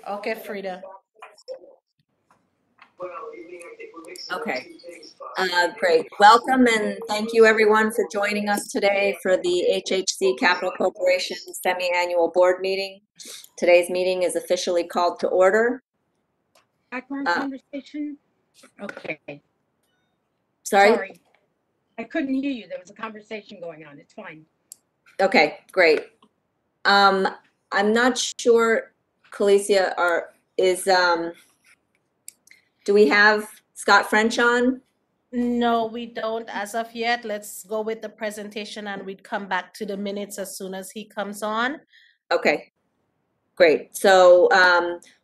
Okay, Frida. Okay, great. Welcome and thank you everyone for joining us today for the HHC Capital Corporation semi-annual board meeting. Today's meeting is officially called to order. Background conversation? Okay. Sorry? I couldn't hear you. There was a conversation going on. It's fine. Okay, great. I'm not sure, Calicia, do we have Scott French on? No, we don't as of yet. Let's go with the presentation and we'd come back to the minutes as soon as he comes on. Okay, great. So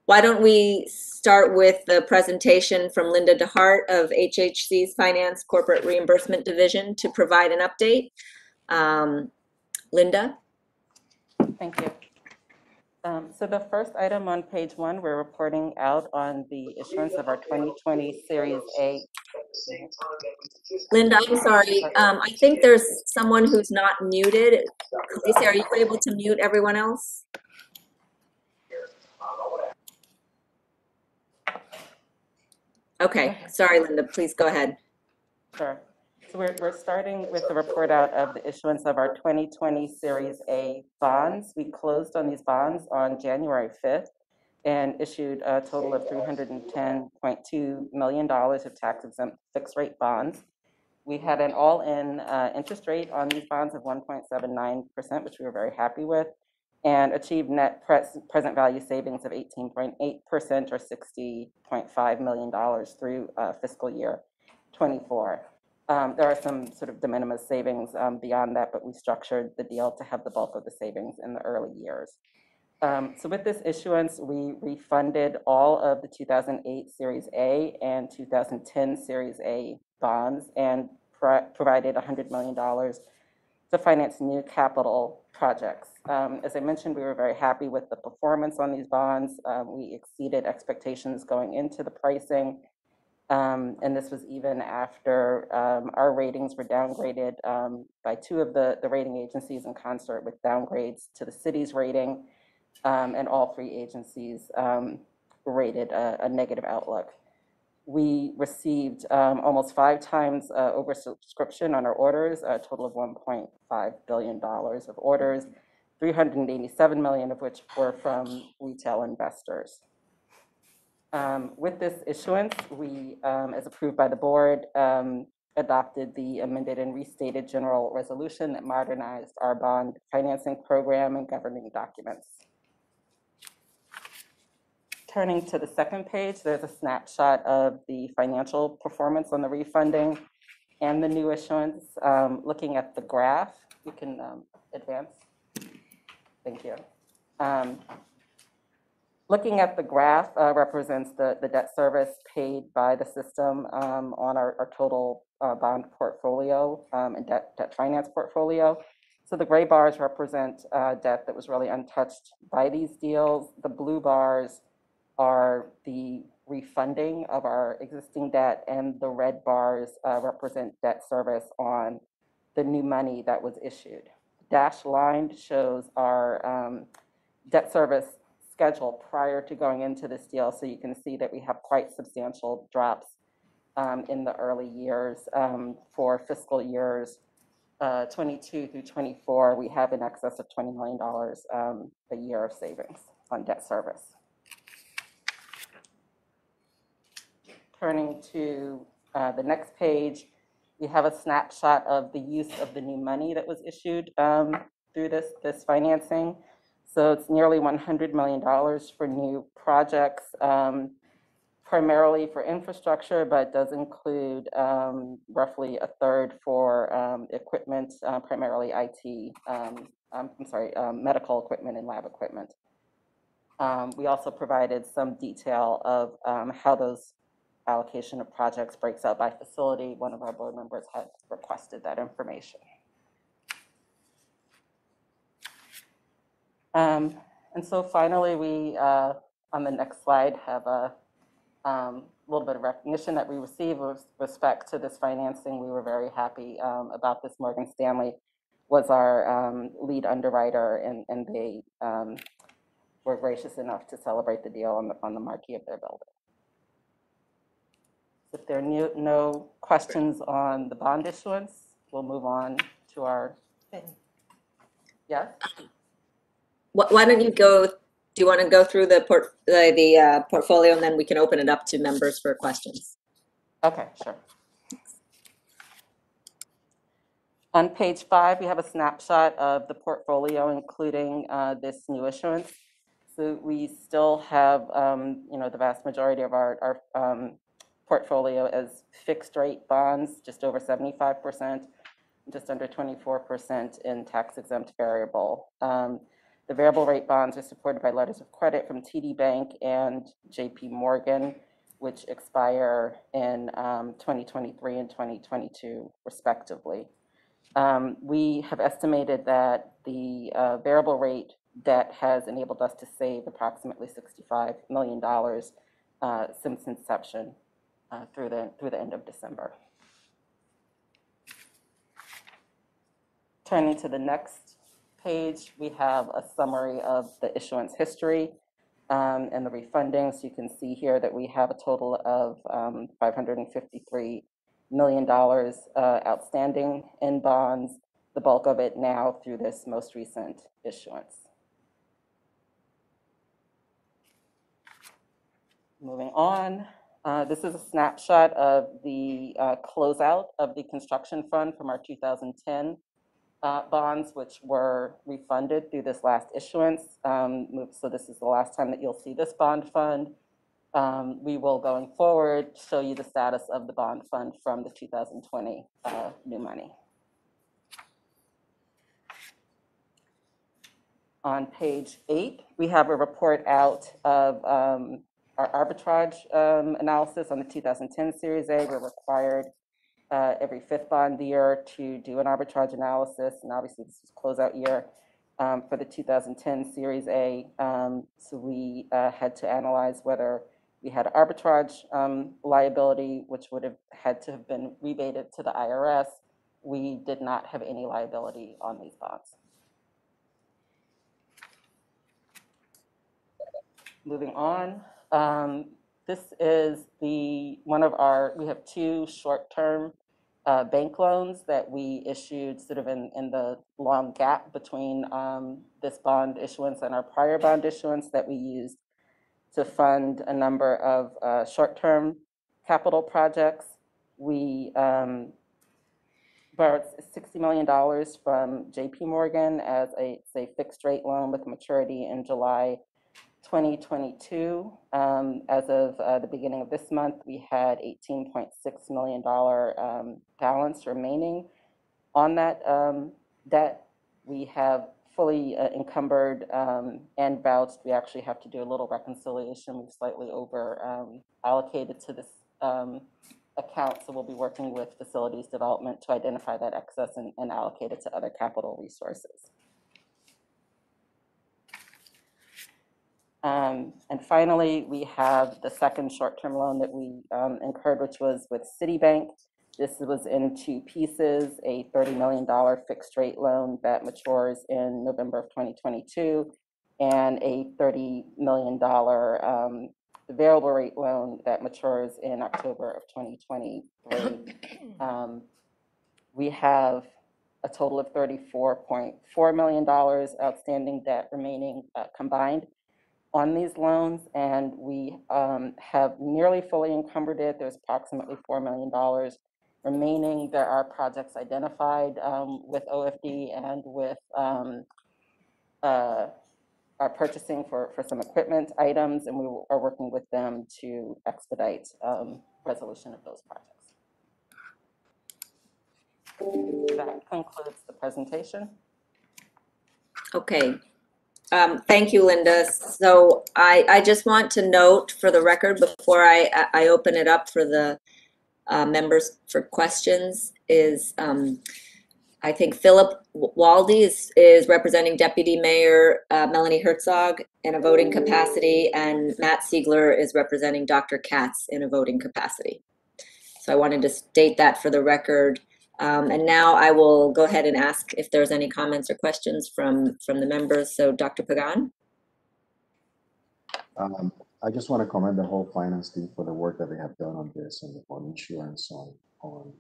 why don't we start with the presentation from Linda DeHart of HHC's Finance Corporate Reimbursement Division to provide an update. Linda? Thank you. So the first item on page 1, we're reporting out on the issuance of our 2020 Series A. Linda, I'm sorry. I think there's someone who's not muted. Lisa, are you able to mute everyone else? Okay, sorry, Linda, please go ahead. Sure. So we're starting with the report out of the issuance of our 2020 Series A bonds. We closed on these bonds on January 5th and issued a total of $310.2 million of tax-exempt fixed-rate bonds. We had an all-in interest rate on these bonds of 1.79%, which we were very happy with, and achieved net present value savings of 18.8% or $60.5 million through fiscal year 24. There are some sort of de minimis savings beyond that, but we structured the deal to have the bulk of the savings in the early years. So with this issuance, we refunded all of the 2008 Series A and 2010 Series A bonds and provided $100 million to finance new capital projects. As I mentioned, we were very happy with the performance on these bonds. We exceeded expectations going into the pricing. And this was even after our ratings were downgraded by 2 of the rating agencies in concert with downgrades to the city's rating, and all 3 agencies rated a negative outlook. We received almost 5 times oversubscription on our orders, a total of $1.5 billion of orders, $387 million of which were from retail investors. With this issuance, we, as approved by the board, adopted the amended and restated general resolution that modernized our bond financing program and governing documents. Turning to the second page, there's a snapshot of the financial performance on the refunding and the new issuance. Looking at the graph, you can advance. Thank you. Looking at the graph represents the debt service paid by the system on our total bond portfolio and debt finance portfolio. So the gray bars represent debt that was really untouched by these deals. The blue bars are the refunding of our existing debt, and the red bars represent debt service on the new money that was issued. Dashed line shows our debt service schedule prior to going into this deal, so you can see that we have quite substantial drops in the early years. For fiscal years 22 through 24, we have in excess of $20 million a year of savings on debt service. Turning to the next page, we have a snapshot of the use of the new money that was issued through this financing. So it's nearly $100 million for new projects, primarily for infrastructure, but does include roughly a third for equipment, primarily IT, medical equipment and lab equipment. We also provided some detail of how those allocation of projects breaks out by facility. One of our board members had requested that information. And so finally, we, on the next slide, have a little bit of recognition that we received with respect to this financing. We were very happy about this. Morgan Stanley was our lead underwriter, and they were gracious enough to celebrate the deal on the marquee of their building. If there are no questions on the bond issuance, we'll move on to our, yes? Why don't you go, do you want to go through the portfolio, and then we can open it up to members for questions? Okay, sure. On page 5, we have a snapshot of the portfolio, including this new issuance. So we still have, the vast majority of our portfolio as fixed rate bonds, just over 75%, just under 24% in tax exempt variable. The variable rate bonds are supported by letters of credit from TD Bank and JP Morgan, which expire in 2023 and 2022, respectively. We have estimated that the variable rate debt has enabled us to save approximately $65 million since inception through the end of December. Turning to the next page, we have a summary of the issuance history and the refundings. You can see here that we have a total of $553 million outstanding in bonds, the bulk of it now through this most recent issuance. Moving on, this is a snapshot of the closeout of the construction fund from our 2010 bonds, which were refunded through this last issuance. So this is the last time that you'll see this bond fund. We will, going forward, show you the status of the bond fund from the 2020 new money. On page 8, we have a report out of our arbitrage analysis on the 2010 Series A. We're required every 5th bond year to do an arbitrage analysis, and obviously this is closeout year for the 2010 Series A. So we had to analyze whether we had arbitrage liability, which would have had to have been rebated to the IRS. We did not have any liability on these bonds. Moving on, this is we have 2 short-term bank loans that we issued sort of in the long gap between this bond issuance and our prior bond issuance that we used to fund a number of short-term capital projects. We borrowed $60 million from JP Morgan as a fixed rate loan with maturity in July 2022. As of the beginning of this month, we had $18.6 million balance remaining on that debt. We have fully encumbered and vouched. We actually have to do a little reconciliation. We've slightly over allocated to this account, so we'll be working with facilities development to identify that excess and allocate it to other capital resources. And finally, we have the second short-term loan that we incurred, which was with Citibank. This was in 2 pieces, a $30 million fixed rate loan that matures in November of 2022, and a $30 million variable rate loan that matures in October of 2023. We have a total of $34.4 million outstanding debt remaining combined on these loans, and we have nearly fully encumbered it. There's approximately $4 million remaining. There are projects identified with OFD and with our purchasing for some equipment items, and we are working with them to expedite resolution of those projects. That concludes the presentation. Okay. Thank you, Linda. So I just want to note for the record before I open it up for the members for questions is I think Philip Waldy is representing Deputy Mayor Melanie Herzog in a voting capacity, and Matt Siegler is representing Dr. Katz in a voting capacity. So I wanted to state that for the record. And now I will go ahead and ask if there's any comments or questions from the members. So Dr. Pagan. I just want to commend the whole finance team for the work that they have done on this and on insurance, on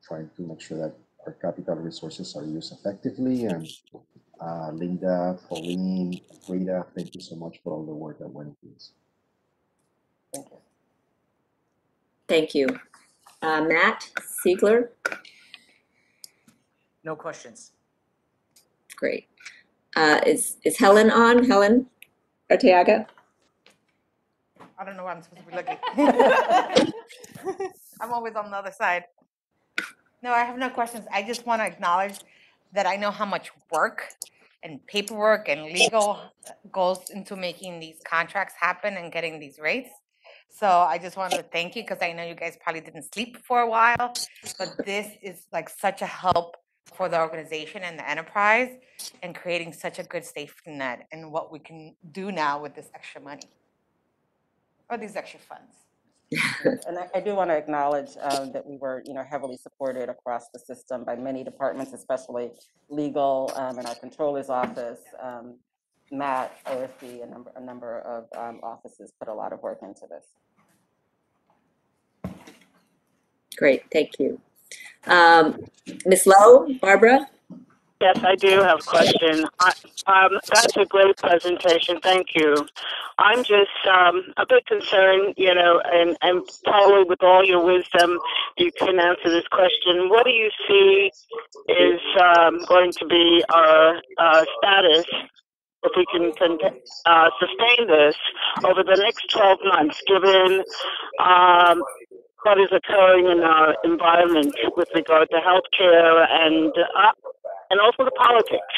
trying to make sure that our capital resources are used effectively. And Linda, Pauline, Rita, thank you so much for all the work that went into this. Thank you. Thank you. Matt Siegler, No questions. great. Is Helen on? Helen Arteaga? I don't know where I'm supposed to be looking. I'm always on the other side. No, I have no questions. I just want to acknowledge that I know how much work and paperwork and legal goes into making these contracts happen and getting these rates. So I just wanted to thank you because I know you guys probably didn't sleep for a while, but this is like such a help for the organization and the enterprise and creating such a good safety net and what we can do now with this extra money or these extra funds. And I do want to acknowledge that we were, heavily supported across the system by many departments, especially legal and our controller's office. Matt, OSD, a number of offices put a lot of work into this. Great, thank you. Ms. Lowe, Barbara? Yes, I do have a question. That's a great presentation. Thank you. I'm just a bit concerned, and probably with all your wisdom, you can answer this question. What do you see is going to be our status if we can sustain this over the next 12 months, given what is occurring in our environment with regard to healthcare and also the politics?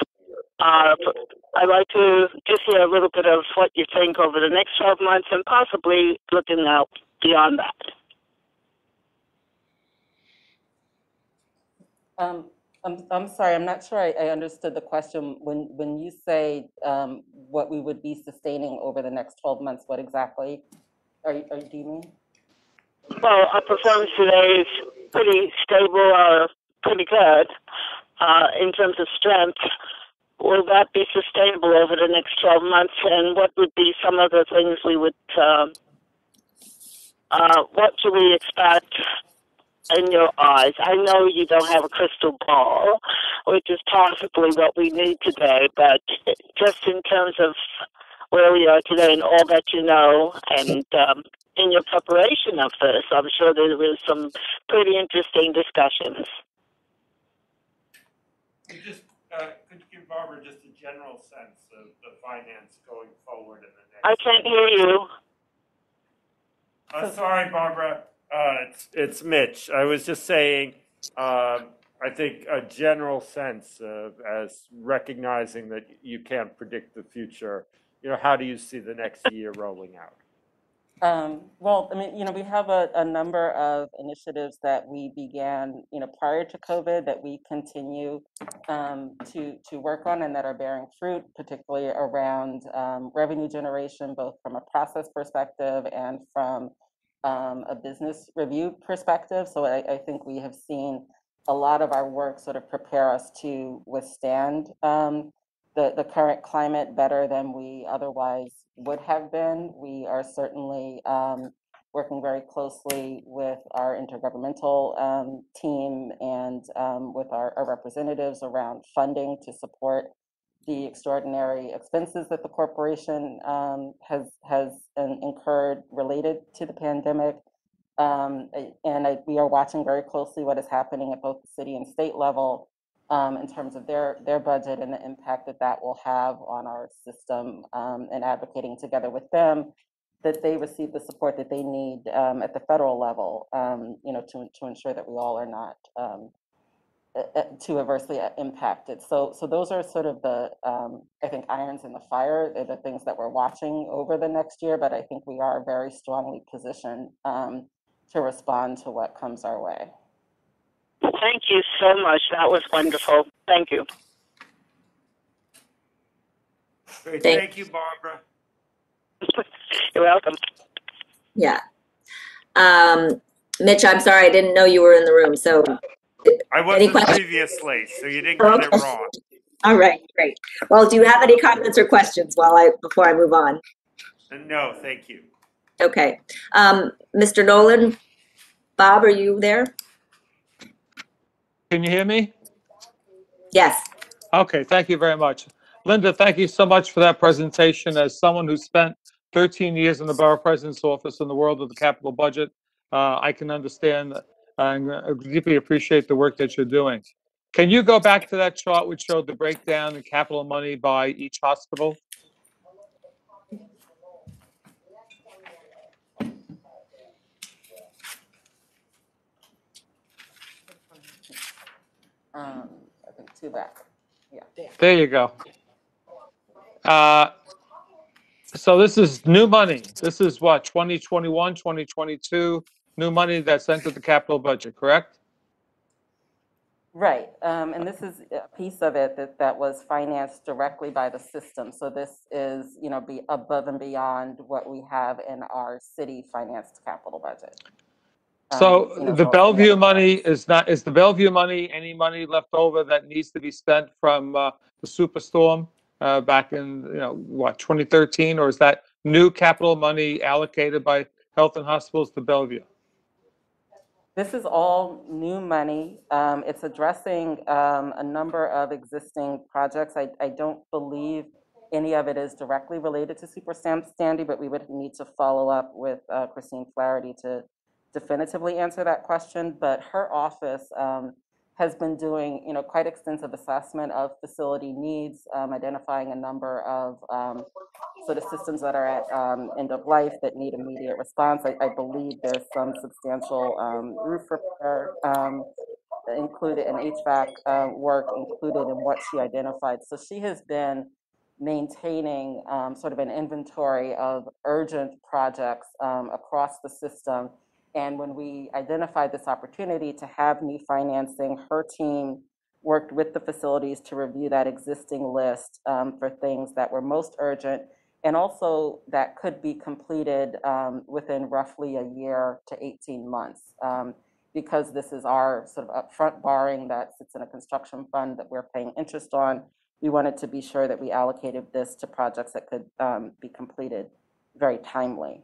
I'd like to just hear a little bit of what you think over the next 12 months and possibly looking out beyond that. I'm sorry, I'm not sure I understood the question. When you say what we would be sustaining over the next 12 months, what exactly do you mean? Well, our performance today is pretty stable or pretty good in terms of strength. Will that be sustainable over the next 12 months? And what would be some of the things we would, what should we expect in your eyes? I know you don't have a crystal ball, which is possibly what we need today, but just in terms of where we are today and all that you know, and in your preparation of this, I'm sure there was some pretty interesting discussions. Could you give Barbara just a general sense of the finance going forward in the next? I can't hear you. Sorry, Barbara. It's Mitch. I was just saying, I think a general sense of, as recognizing that you can't predict the future, how do you see the next year rolling out? Well, I mean, we have a number of initiatives that we began, prior to COVID that we continue to work on and that are bearing fruit, particularly around revenue generation, both from a process perspective and from a business review perspective. So I think we have seen a lot of our work sort of prepare us to withstand the current climate better than we otherwise would have been. We are certainly working very closely with our intergovernmental team and with our representatives around funding to support the extraordinary expenses that the corporation has incurred related to the pandemic. We are watching very closely what is happening at both the city and state level in terms of their budget and the impact that will have on our system, and advocating together with them that they receive the support that they need at the federal level, to ensure that we all are not too adversely impacted. So those are sort of the, I think, irons in the fire. They're the things that we're watching over the next year, but I think we are very strongly positioned to respond to what comes our way. Thank you so much. That was wonderful. Thank you. Great. Thank you, Barbara. You're welcome. Yeah. Mitch, I'm sorry, I didn't know you were in the room. So I wasn't previously, so you didn't get it wrong. All right, great. Well, do you have any comments or questions before I move on? No, thank you. Okay. Mr. Nolan, Bob, are you there? Can you hear me? Yes. Okay, thank you very much. Linda, thank you so much for that presentation. As someone who spent 13 years in the Borough President's office in the world of the capital budget, I can understand and deeply appreciate the work that you're doing. Can you go back to that chart which showed the breakdown in capital money by each hospital? I think two back. There you go. So this is new money. This is what, 2021, 2022, new money that's entered the capital budget, correct? Right, and this is a piece of it that was financed directly by the system. So this is, be above and beyond what we have in our city financed capital budget. So the both in the Bellevue other money funds. is the Bellevue money any money left over that needs to be spent from the superstorm back in, 2013? Or is that new capital money allocated by Health and Hospitals to Bellevue? This is all new money. It's addressing a number of existing projects. I don't believe any of it is directly related to Super Sandy, but we would need to follow up with Christine Flaherty to definitively answer that question. But her office has been doing, quite extensive assessment of facility needs, identifying a number of sort of systems that are at end of life that need immediate response. I believe there's some substantial roof repair included, and HVAC work included in what she identified. So she has been maintaining sort of an inventory of urgent projects across the system. And when we identified this opportunity to have new financing, her team worked with the facilities to review that existing list for things that were most urgent and also that could be completed within roughly a year to 18 months. Because this is our sort of upfront borrowing that sits in a construction fund that we're paying interest on, we wanted to be sure that we allocated this to projects that could be completed very timely.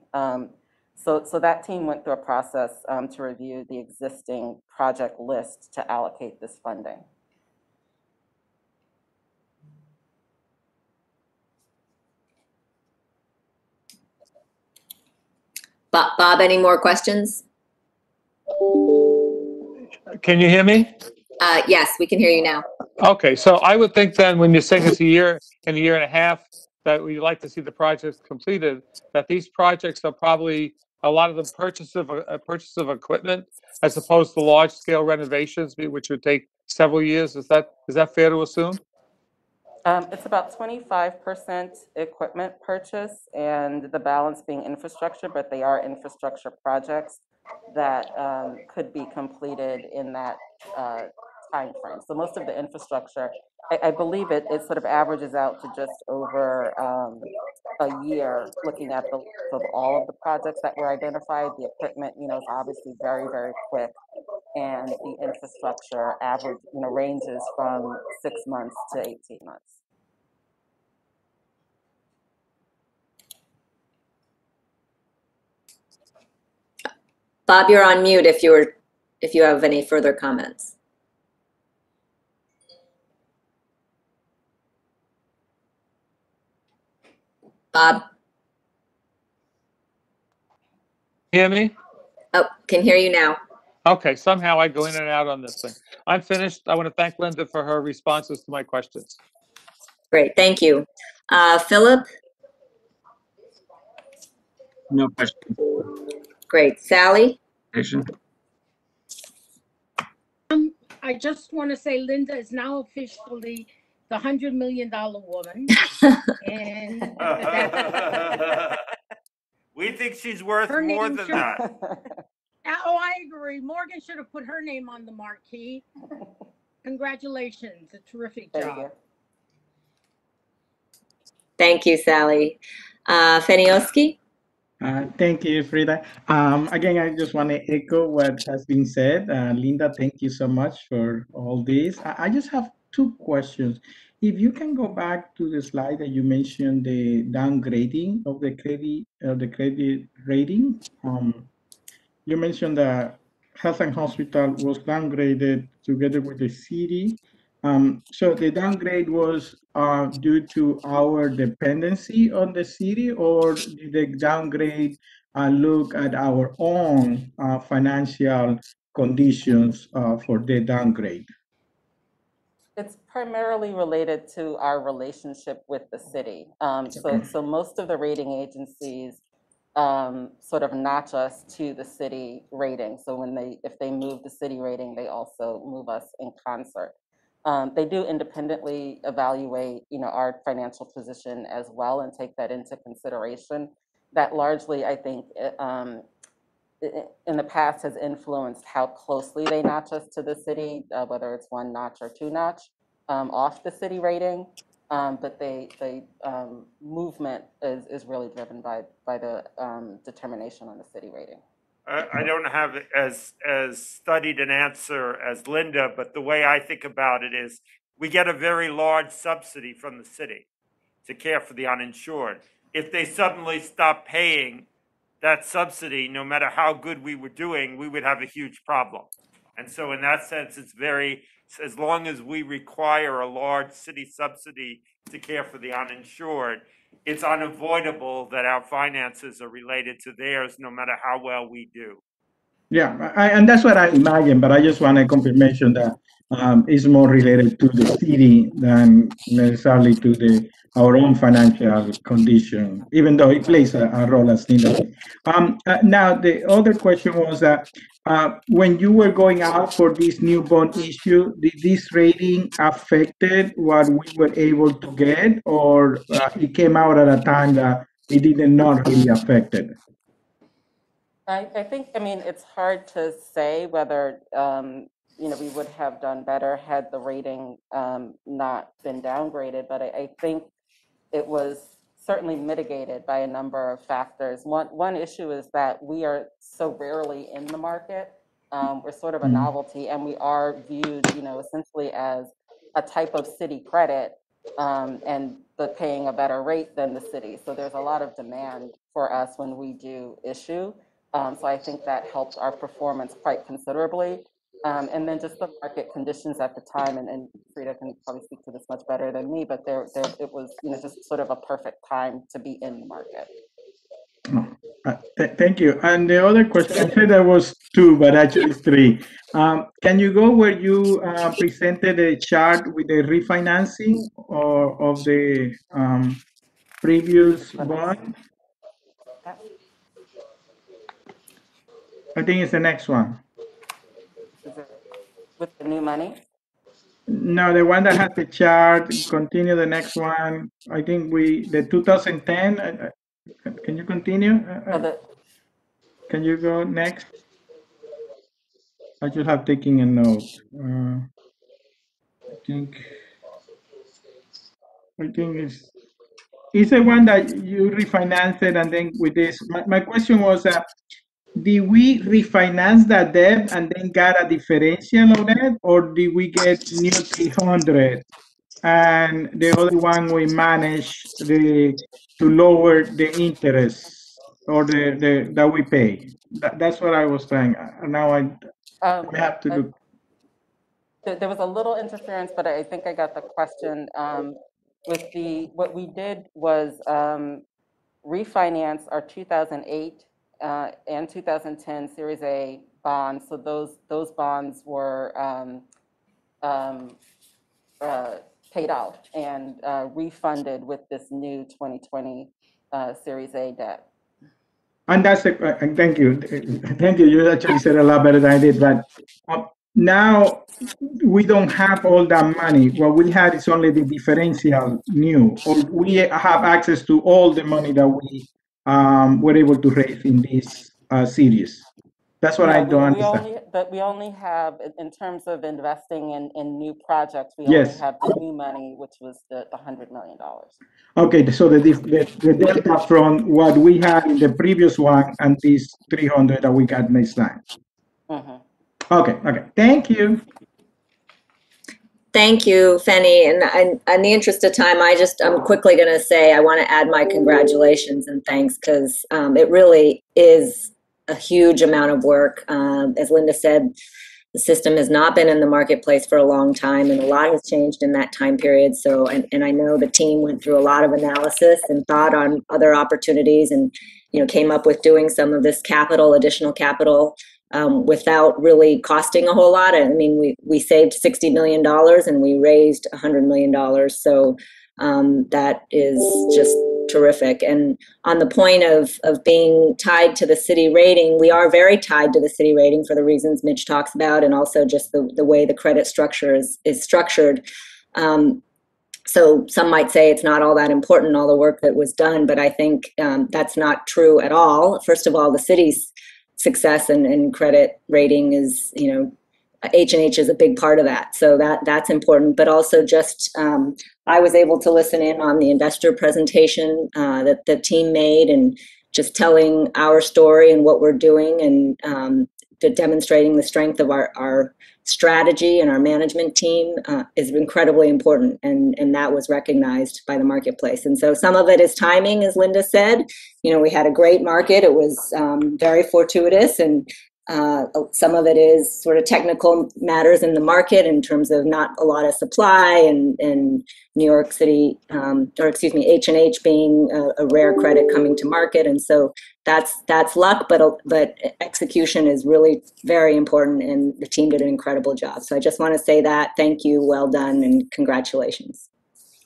So that team went through a process to review the existing project list to allocate this funding. Bob, any more questions? Can you hear me? Yes, we can hear you now. Okay, so I would think then when you're saying it's a year and a half that we'd like to see the projects completed, that these projects are probably a lot of them purchase of equipment as opposed to large scale renovations, which would take several years. Is that fair to assume? It's about 25% equipment purchase and the balance being infrastructure, but they are infrastructure projects that could be completed in that time frame. So most of the infrastructure, I believe it sort of averages out to just over a year looking at the of all of the projects that were identified. The equipment, is obviously very, very quick. And the infrastructure average, ranges from 6 months to 18 months. Bob, you're on mute if you have any further comments. Bob? Hear me? Oh, can hear you now. Okay, somehow I go in and out on this thing. I'm finished. I want to thank Linda for her responses to my questions. Great, thank you. Philip? No question. Great. Sally? I just want to say Linda is now officially the $100 million woman. And We think she's worth Her more name than should- that. oh, I agree. Morgan should have put her name on the marquee. Congratulations. A terrific Thank job. you. Thank you, Sally. Fenioski? Thank you, Frida. Again, I just want to echo what has been said. Linda, thank you so much for all this. I just have two questions. if you can go back to the slide that you mentioned, the downgrading of the credit rating. You mentioned that Health and Hospital was downgraded together with the city. So the downgrade was due to our dependency on the city, or did the downgrade look at our own financial conditions for the downgrade? It's primarily related to our relationship with the city. So most of the rating agencies sort of notch us to the city rating. So if they move the city rating, they also move us in concert. They do independently evaluate, our financial position as well and take that into consideration. That largely, I think, in the past has influenced how closely they notch us to the city, whether it's one notch or two notch off the city rating. But the movement is really driven by the determination on the city rating. I don't have as studied an answer as Linda, but the way I think about it is we get a very large subsidy from the city to care for the uninsured. If they suddenly stop paying that subsidy, no matter how good we were doing, we would have a huge problem. And so in that sense, it's as long as we require a large city subsidy to care for the uninsured, it's unavoidable that our finances are related to theirs, no matter how well we do. Yeah, and that's what I imagine, but I just want a confirmation that it's more related to the city than necessarily to our own financial condition, even though it plays a role as needed. Now, the other question was that when you were going out for this new bond issue, did this rating affected what we were able to get, or it came out at a time that it did not really affect it? I think, it's hard to say whether, we would have done better had the rating not been downgraded, but I think it was certainly mitigated by a number of factors. One issue is that we are so rarely in the market. We're sort of a novelty, and we are viewed, essentially as a type of city credit, but paying a better rate than the city. So there's a lot of demand for us when we do issue. So I think that helped our performance quite considerably. And then just the market conditions at the time, and Frida can probably speak to this much better than me, but it was, just sort of a perfect time to be in the market. Thank you. And the other question, I said there was two, but actually it's three. Can you go where you presented a chart with the refinancing of the previous bond? I think it's the next one. Is it with the new money? No, the one that has the chart. Continue the next one. I think the 2010. Can you continue? Can you go next? I just have taken a note. I think it's the one that you refinanced it, and then with this. My question was, did we refinance that debt and then got a differential on it, or did we get new 300? And the other one we managed to lower the interest or that we pay. That's what I was trying. Now I have to look. There was a little interference, but I think I got the question. What we did was refinance our 2008 and 2010 Series A bonds. So those bonds were paid out and refunded with this new 2020 Series A debt. And that's thank you. Thank you. You actually said a lot better than I did. But now we don't have all that money. What we had is only the differential new, or we have access to all the money that we were able to raise in this series. That's what I don't understand. We only have, in terms of investing in new projects, we only have the new money, which was the $100 million. Okay, so the delta from what we had in the previous one and this 300 that we got next time. Okay, thank you. Thank you, Fenny. And in the interest of time, I'm quickly going to say I want to add my congratulations and thanks, because it really is a huge amount of work. As Linda said, the system has not been in the marketplace for a long time, and a lot has changed in that time period. So, and I know the team went through a lot of analysis and thought on other opportunities, and came up with doing some of this additional capital. Without really costing a whole lot. I mean, we saved $60 million and we raised $100 million. So that is just terrific. And on the point of being tied to the city rating, we are very tied to the city rating for the reasons Mitch talks about, and also just the way the credit structure is structured. So some might say it's not all that important, all the work that was done, but I think that's not true at all. First of all, the city's success and credit rating is, H&H is a big part of that. So that's important. But also just, I was able to listen in on the investor presentation that the team made, and just telling our story and what we're doing, and demonstrating the strength of our strategy and our management team is incredibly important, and that was recognized by the marketplace. And so some of it is timing, as Linda said. We had a great market. It was very fortuitous, and some of it is sort of technical matters in the market in terms of not a lot of supply, and New York City, H&H being a rare credit coming to market. And so that's luck, but execution is really very important, and the team did an incredible job. So I just want to say that. Thank you, well done, and congratulations.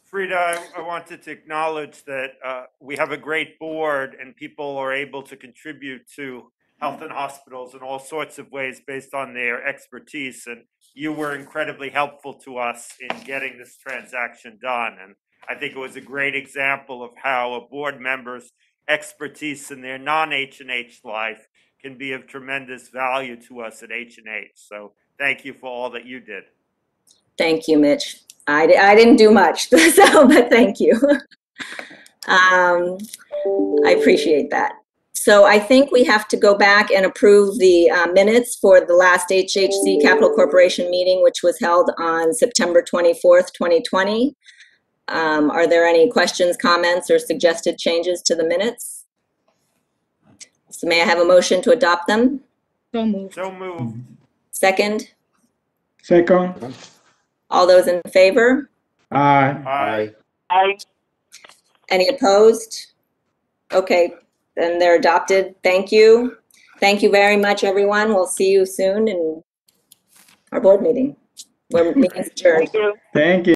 Frida, I wanted to acknowledge that we have a great board, and people are able to contribute to health and hospitals in all sorts of ways based on their expertise. And you were incredibly helpful to us in getting this transaction done. And I think it was a great example of how a board member's expertise in their non-H&H life can be of tremendous value to us at H&H. So thank you for all that you did. Thank you, Mitch. I didn't do much, so, but thank you. I appreciate that. So I think we have to go back and approve the minutes for the last HHC Capital Corporation meeting, which was held on September 24th, 2020. Are there any questions, comments, or suggested changes to the minutes? So may I have a motion to adopt them? So moved. So moved. Second? Second. All those in favor? Aye. Aye. Any opposed? Okay, then they're adopted. Thank you. Thank you very much, everyone. We'll see you soon in our board meeting. We're meeting adjourned. Thank you. Thank you.